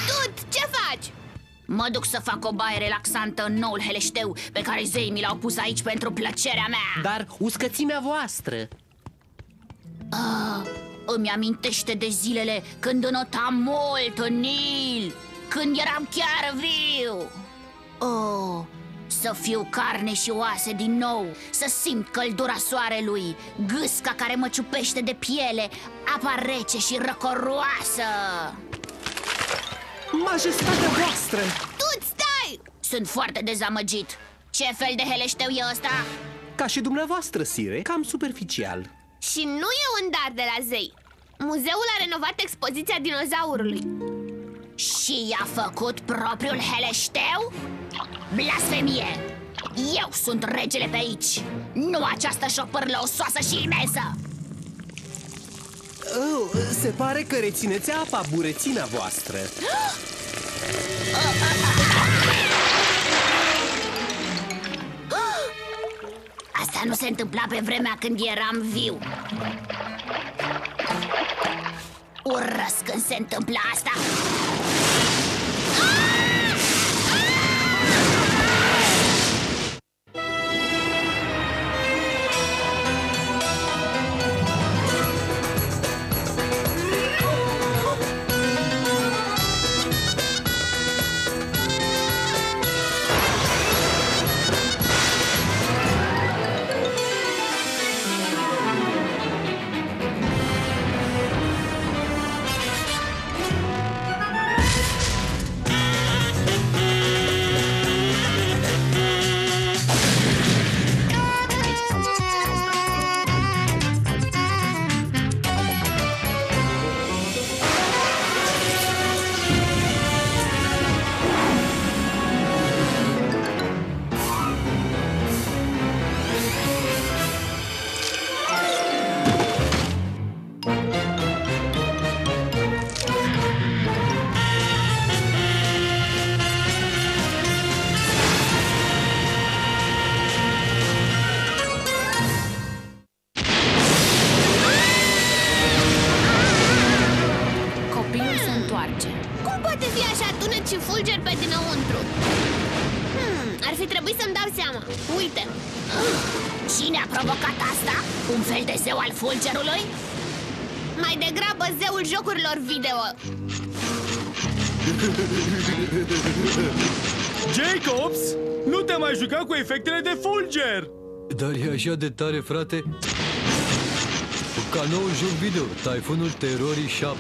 Tut, ce faci? Mă duc să fac o baie relaxantă în noul heleșteu pe care zeii mi l-au pus aici pentru plăcerea mea. Dar uscățimea voastră? Îmi amintește de zilele când înotam mult în Nil, când eram chiar viu. Oh, să fiu carne și oase din nou, să simt căldura soarelui, gâsca care mă ciupește de piele, apa rece și răcoroasă. Majestatea voastră! Tut, stai! Sunt foarte dezamăgit. Ce fel de heleșteu e ăsta? Ca și dumneavoastră, sire, cam superficial. Și nu e un dar de la zei. Muzeul a renovat expoziția dinozaurului. Și i-a făcut propriul heleșteu? Blasfemie! Eu sunt regele pe aici, nu această șopârlă osoasă și imensă. Se pare că rețineți apa, burețina voastră. Asta nu se întâmpla pe vremea când eram viu. Urăsc când se întâmplă asta. Cum poate fi așa tunet și fulger pe dinăuntru? Ar fi trebuit să-mi dau seama. Uite. Cine a provocat asta? Un fel de zeu al fulgerului? Mai degrabă zeul jocurilor video. Jacobs, nu te mai juca cu efectele de fulger! Dar e așa de tare, frate? Ca nou joc video, Taifunul Terorii 7.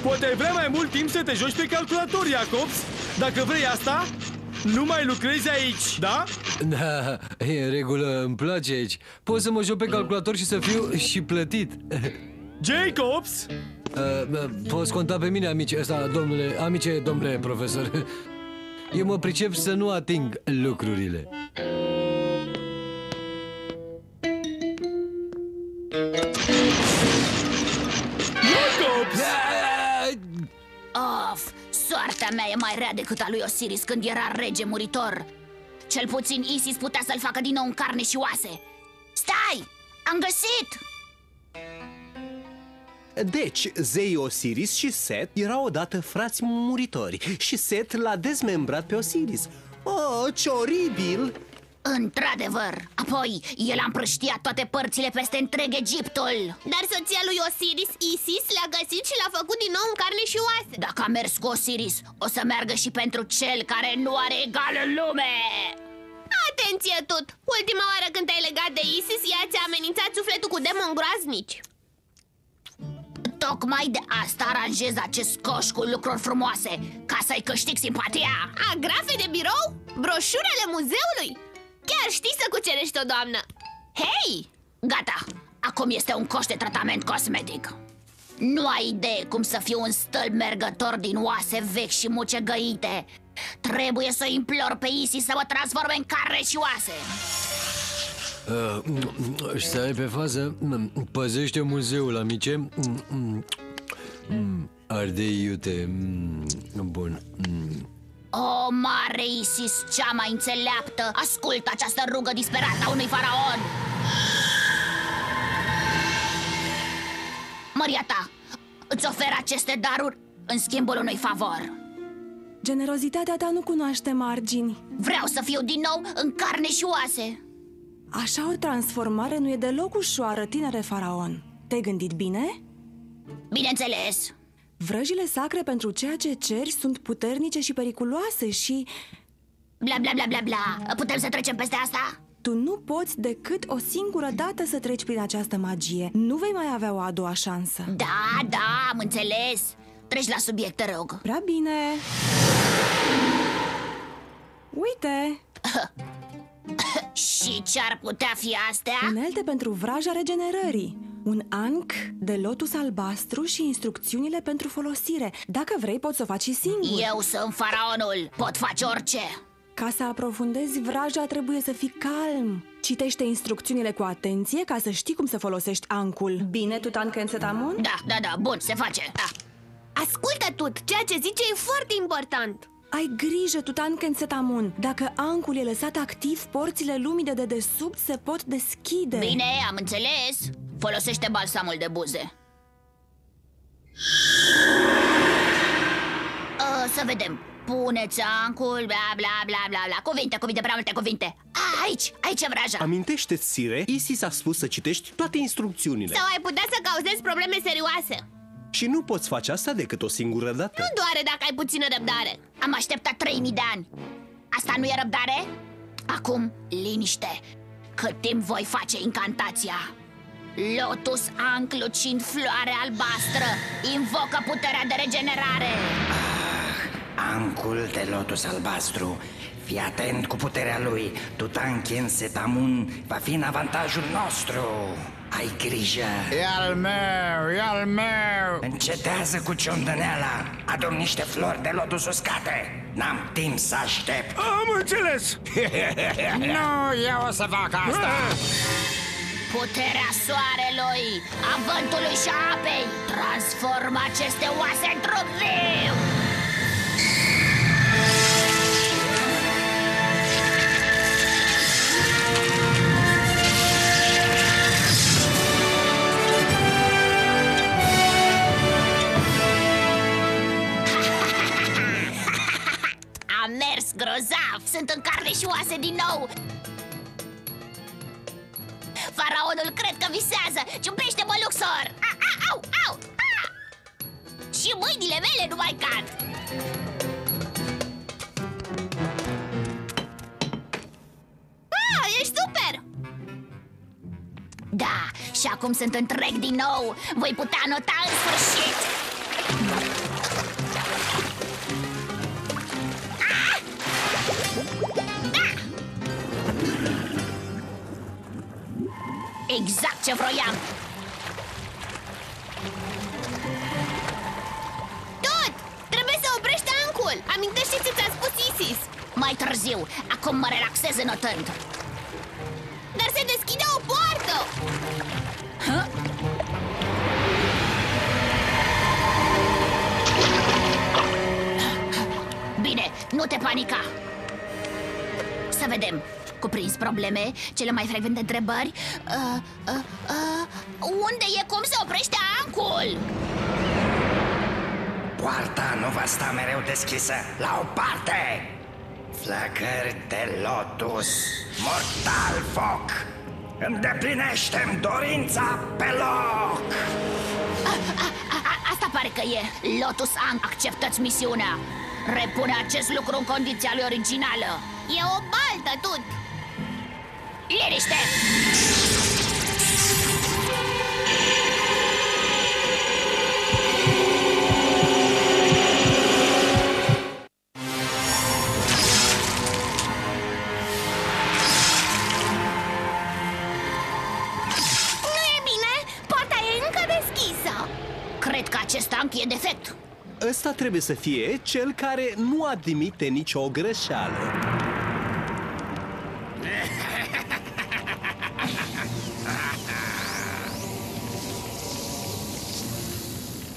Poate ai vrea mai mult timp să te joci pe calculator, Jacobs. Dacă vrei asta, nu mai lucrezi aici, da? Da, e în regulă, îmi place aici. Pot să mă joc pe calculator și să fiu și plătit. Jacobs! Poți conta pe mine, domnule profesor. Eu mă pricep să nu ating lucrurile. Jacobs! Of, soarta mea e mai rea decât a lui Osiris când era rege muritor. Cel puțin Isis putea să-l facă din nou în carne și oase. Stai! Am găsit! Deci, zeii Osiris și Set erau odată frați muritori și Set l-a dezmembrat pe Osiris. Oh, ce oribil! Într-adevăr, apoi el a împrăștiat toate părțile peste întreg Egiptul. Dar soția lui Osiris, Isis, l-a găsit și l-a făcut din nou în carne și oase. Dacă a mers cu Osiris, o să meargă și pentru cel care nu are egal în lume. Atenție, Tut! Ultima oară când te-ai legat de Isis, ea ți-a amenințat sufletul cu demoni groaznici. Tocmai de asta aranjez acest coș cu lucruri frumoase, ca să-i câștig simpatia. Agrafe de birou? Broșurele muzeului? Chiar știi să cucerești o doamnă. Hei! Gata, acum este un coș de tratament cosmetic. Nu ai idee cum să fiu un stâlp mergător din oase vechi și mucegăite. Trebuie să implor pe Isis să mă transforme în carne și oase. Stai pe fază. Păzește muzeul, amice. Ardei iute. Bun. O, mare Isis, cea mai înțeleaptă, ascultă această rugă disperată a unui faraon. Măria ta, îți ofer aceste daruri în schimbul unui favor. Generozitatea ta nu cunoaște margini. Vreau să fiu din nou în carne și oase. Așa o transformare nu e deloc ușoară, tinere faraon. Te-ai gândit bine? Bineînțeles. Vrăjile sacre pentru ceea ce ceri sunt puternice și periculoase și... Bla bla bla bla bla. Putem să trecem peste asta? Tu nu poți decât o singură dată să treci prin această magie. Nu vei mai avea o a doua șansă. Da, am înțeles. Treci la subiect, te rog. Prea bine. Uite, Și ce-ar putea fi astea? unelte pentru vraja regenerării. Un anc de lotus albastru și instrucțiunile pentru folosire. Dacă vrei, poți să o faci și singur. Eu sunt faraonul. Pot face orice. Ca să aprofundezi vraja, trebuie să fii calm. Citește instrucțiunile cu atenție ca să știi cum să folosești ancul. Bine, Tutankhamun? Da, bun, se face. Da. Ascultă, Tut, ceea ce zice e foarte important. Ai grijă, Tutankhamun. Dacă ancul e lăsat activ, porțile lumii de dedesubt se pot deschide. Bine, am înțeles. Folosește balsamul de buze. Să vedem. Puneți ancul, bla bla bla bla bla. Cuvinte, prea multe cuvinte. Aici e vraja. Amintește-ți, Sire, Isis a spus să citești toate instrucțiunile. Sau ai putea să cauzezi probleme serioase. Și nu poți face asta decât o singură dată. Nu doare dacă ai puțină răbdare. Am așteptat 3000 de ani. Asta nu e răbdare? Acum, liniște. Cât timp voi face incantația. Lotus Anc lucind floare albastră invocă puterea de regenerare. Ancul de lotus albastru. Fii atent cu puterea lui. Tutankhamun va fi în avantajul nostru. Ai grijă. E al meu. Încetează cu ciondăneala. Adorm niște flori de lotus uscate. N-am timp să aștept. Am înțeles. Nu, eu o să fac asta. Puterea soarelui, a vântului și a apei transformă aceste oase într-un viu. Am mers grozav, sunt în carne și oase din nou. Faraonul cred că visează. Ciumpește-mă, Luxor. Au. Și mâinile mele nu mai cad. Ești super! Da, și acum sunt întreg din nou. Voi putea nota în sfârșit. Exact ce vroiam. Tot! Trebuie să oprești ancul! Amintește ce ți-a spus Isis! Mai târziu, acum mă relaxez notând. Dar se deschide o poartă! Bine, nu te panica. Să vedem. Cuprins probleme, cele mai frecvente întrebări. Unde e cum se oprește ancul? Poarta nu va sta mereu deschisă. La o parte. Flăcări de lotus. Mortal foc. Îndeplinește-mi dorința pe loc. Asta pare că e. Lotus Anc, acceptați misiunea. Repune acest lucru în condiția lui originală. E o baltă, Tut! Liniște! Nu e bine! Poarta e încă deschisă! Cred că acest anc e defect. Ăsta trebuie să fie cel care nu admite nicio greșeală.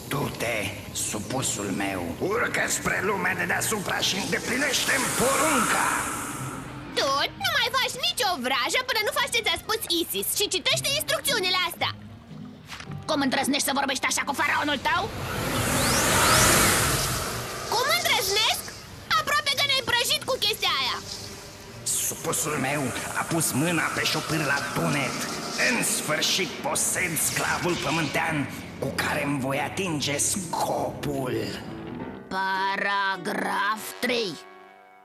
Du-te, supusul meu. Urcă spre lumea de deasupra și îndeplinește-mi porunca. Tut, nu mai faci nicio vrajă până nu faci ce ți-a spus Isis și citește instrucțiunile astea! Cum îndrăznești să vorbești așa cu faraonul tău? Cum îndrăznesc? Aproape că ne-ai prăjit cu chestia aia. Supusul meu a pus mâna pe șopâr la tunet. În sfârșit posed sclavul pământean cu care îmi voi atinge scopul. Paragraf 3.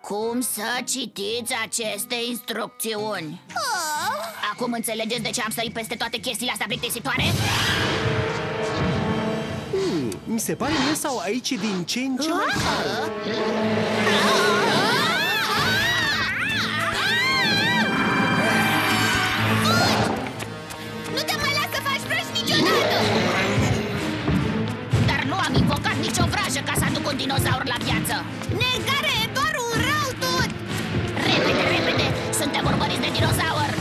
Cum să citiți aceste instrucțiuni? Acum înțelegeți de ce am sărit peste toate chestiile astea plictisitoare? Mi se pare mie sau aici e din ce în ce mai cald. Nu te mai las să faci prăși niciodată! Dar nu am invocat nicio vrajă ca să aduc un dinozaur la viață. Necare e doar un rău tot! Repede, repede! Suntem urmăriți de dinozaur!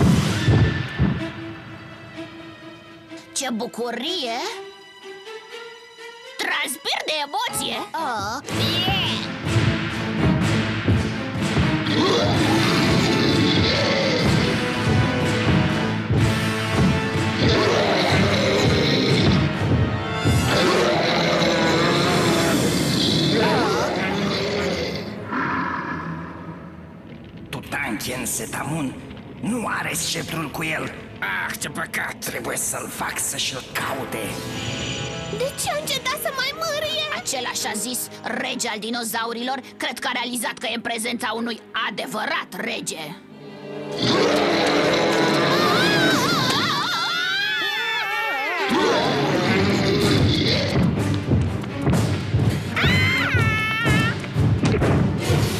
Ce bucurie! Transpir de emoție! Tutankhamun nu are sceptrul cu el. Ah, ce păcat, trebuie să-l fac să-și-l caute. De ce a încetat să mai mârie? Același a zis rege al dinozaurilor. Cred că a realizat că e în prezența unui adevărat rege.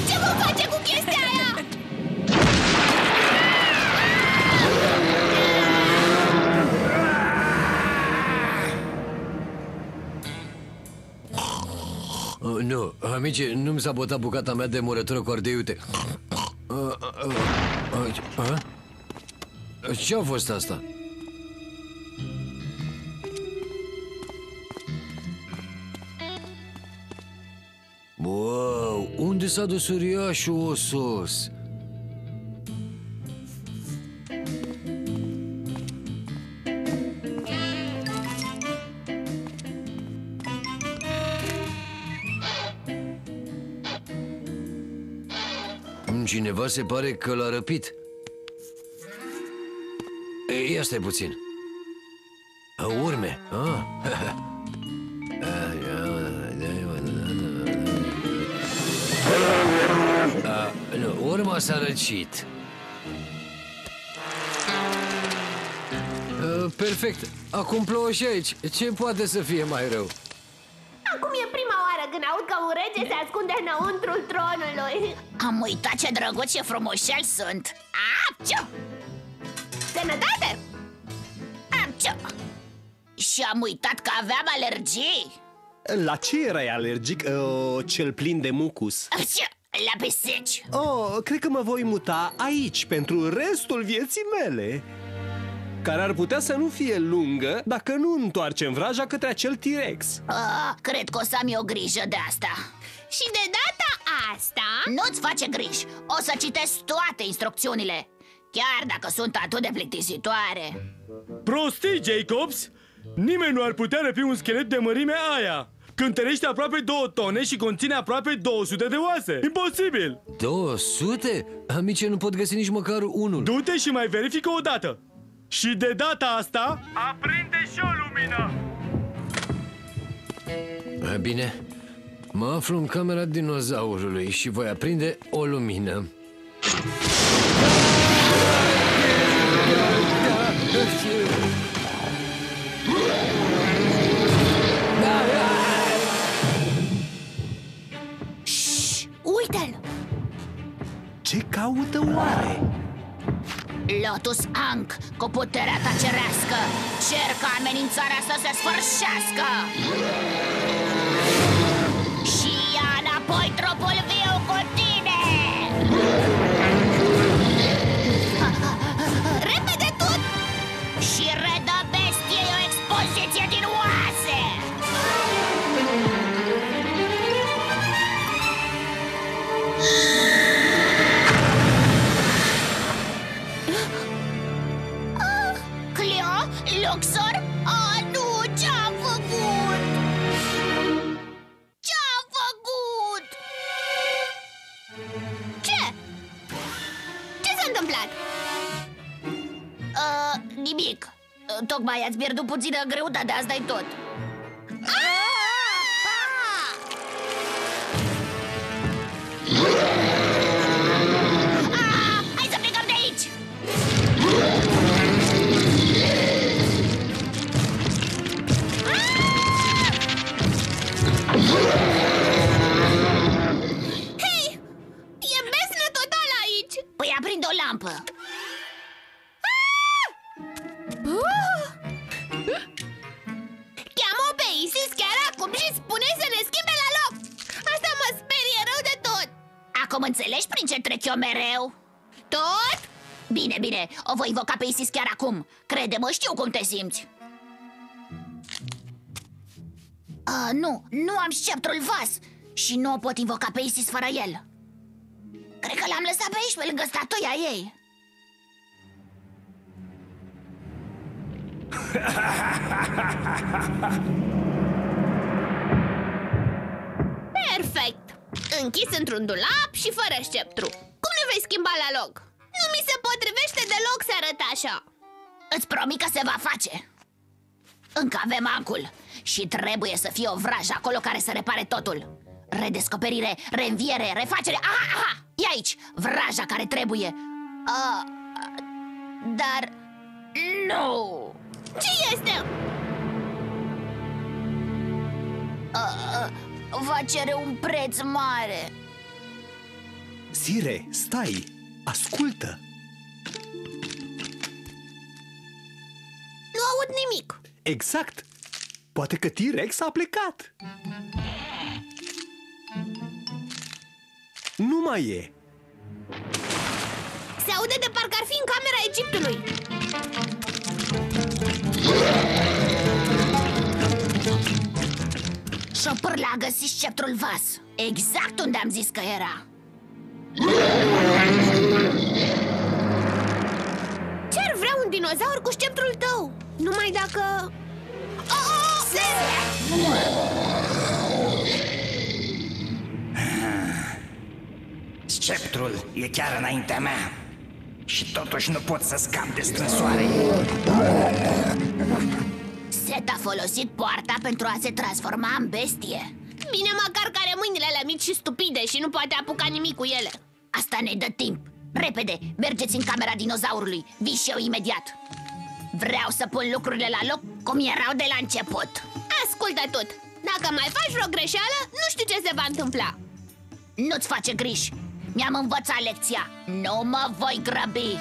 Ce vom face cu chestia aia? Nu, amice, nu-mi s-a botat bucata mea de murătură cu ardei, uite. Ce-a fost asta? Wow, unde s-a dus uriașul osos? Cineva se pare că l-a răpit. Ia stai puțin. Urme. Nu, urma s-a răcit. Perfect. Acum plouă și aici. Ce poate să fie mai rău? Acum e prima oară când aud că un rege se ascunde înăuntrul tronului. Am uitat ce drăguț și frumoșel sunt. Apciu! Sănătate! Apciu! Și am uitat că aveam alergii. La ce erai alergic? Cel plin de mucus. Apciu! La pisici. Cred că mă voi muta aici pentru restul vieții mele, care ar putea să nu fie lungă dacă nu întoarcem vraja către acel T-Rex. Cred că o să am eu grijă de asta. Și de data asta... Nu-ți face griji. O să citesc toate instrucțiunile, chiar dacă sunt atât de plictisitoare. Prostii, Jacobs! Nimeni nu ar putea răpi un schelet de mărimea aia. Cântărește aproape 2 tone și conține aproape 200 de oase. Imposibil! 200? Amice, nu pot găsi nici măcar unul. Du-te și mai verifică o dată. Și de data asta aprinde și o lumină. Bine, mă aflu în camera dinozaurului și voi aprinde o lumină. Uite-l! Ce caută oare? Lotus Ankh, cu puterea ta cerească, cer ca amenințarea să se sfârșească și ia înapoi trupul viu cu tine! Repede tot! Și redă bestiei o expoziție din oase! Luxor? Nu, nimic. Tocmai ați pierdut puțină greutate, asta-i tot. Hai să plecăm de aici! Hei! E beznă total aici! Păi aprinde o lampă. Cheamă pe Isis chiar acum și spune să ne schimbe la loc! Asta mă sperie rău de tot! Acum înțelegi prin ce trec eu mereu? Tot? Bine, bine, o voi invoca pe Isis chiar acum. Crede-mă, știu cum te simți. Nu am sceptrul vas și nu o pot invoca pe Isis fără el. Cred că l-am lăsat pe aici, pe lângă statuia ei. Perfect! Închis într-un dulap și fără sceptru. Cum ne vei schimba la loc? Nu mi se potrivește deloc să arăt așa. Îți promit că se va face. Încă avem ancul și trebuie să fie o vrajă acolo care să repare totul. Redescoperire, reînviere, refacere. Aha, e aici, vraja care trebuie. Dar nu. Ce este? Va cere un preț mare. Sire, stai, ascultă. Nu aud nimic. Exact. Poate că T-Rex a plecat. Nu mai e. Se aude de parcă ar fi în camera Egiptului. Șopârla a găsit sceptrul vas, exact unde am zis că era. Ce-ar vrea un dinozaur cu sceptrul tău? Numai dacă... Sceptrul e chiar înaintea mea și totuși nu pot să scap de strânsoare. Set a folosit poarta pentru a se transforma în bestie. Bine măcar că are mâinile alea mici și stupide și nu poate apuca nimic cu ele. Asta ne dă timp. Repede, mergeți în camera dinozaurului. Vii și eu imediat. Vreau să pun lucrurile la loc cum erau de la început. Ascultă tot. Dacă mai faci vreo greșeală, nu știu ce se va întâmpla. Nu-ți face griji. Mi-am învățat lecția. Nu mă voi grăbi.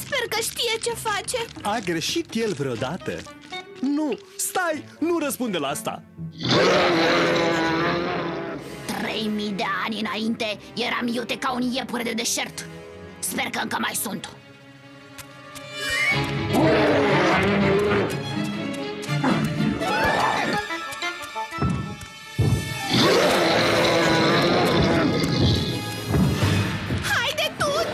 Sper că știe ce face. A greșit el vreodată? Nu, stai, nu răspunde la asta. 3000 de ani înainte eram iute ca un iepure de deșert. Sper că încă mai sunt. Haide tot!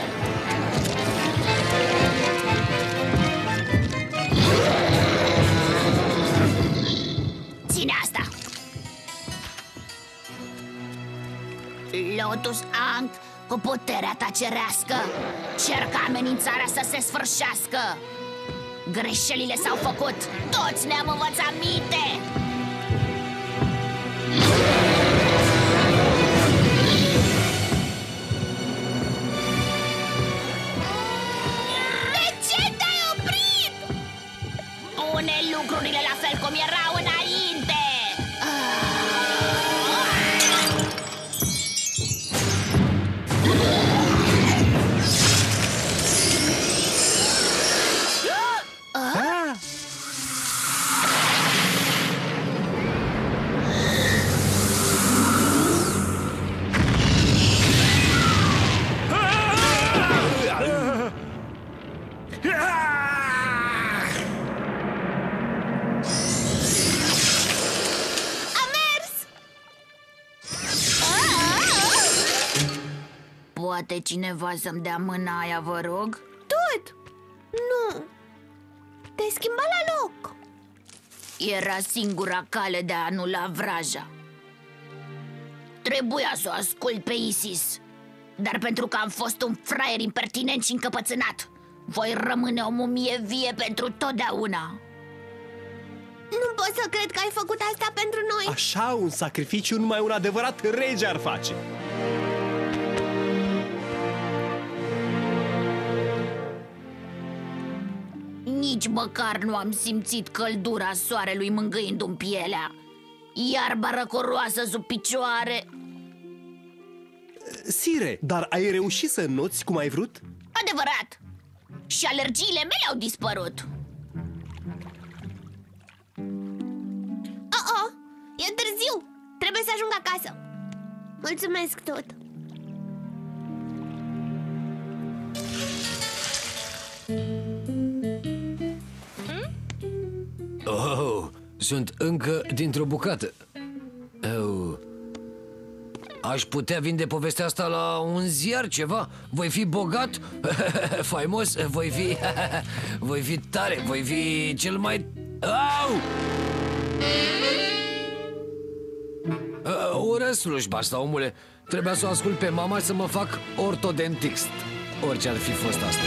Ține asta. Lotus Ankh, cu puterea ta cerească, cer ca amenințarea să se sfârșească. Greșelile s-au făcut, toți ne-am învățat minte. De ce te-ai oprit? Pune lucrurile la fel cum erau înainte. A mers! Poate cineva să-mi dea mâna aia, vă rog? Tot! Nu! Te-ai schimbat la loc. Era singura cale de a anula vraja. Trebuia să o ascult pe Isis. dar pentru că am fost un fraier impertinent și încăpățânat, voi rămâne o mumie vie pentru totdeauna. Nu pot să cred că ai făcut asta pentru noi. Așa un sacrificiu numai un adevărat rege ar face. Nici măcar nu am simțit căldura soarelui mângâindu-mi pielea. Iarba răcoroasă sub picioare. Sire, dar ai reușit să înnoți cum ai vrut? Adevărat. Și alergiile mele au dispărut. Oh, e târziu. Trebuie să ajung acasă. Mulțumesc tot. Oh, sunt încă dintr-o bucată. Oh. Aș putea vinde povestea asta la un ziar, ceva. Voi fi bogat, faimos, voi fi tare, voi fi cel mai... Au! Urăsc slujba asta, omule. Trebuia să o ascult pe mama și să mă fac ortodontist. Orice ar fi fost asta.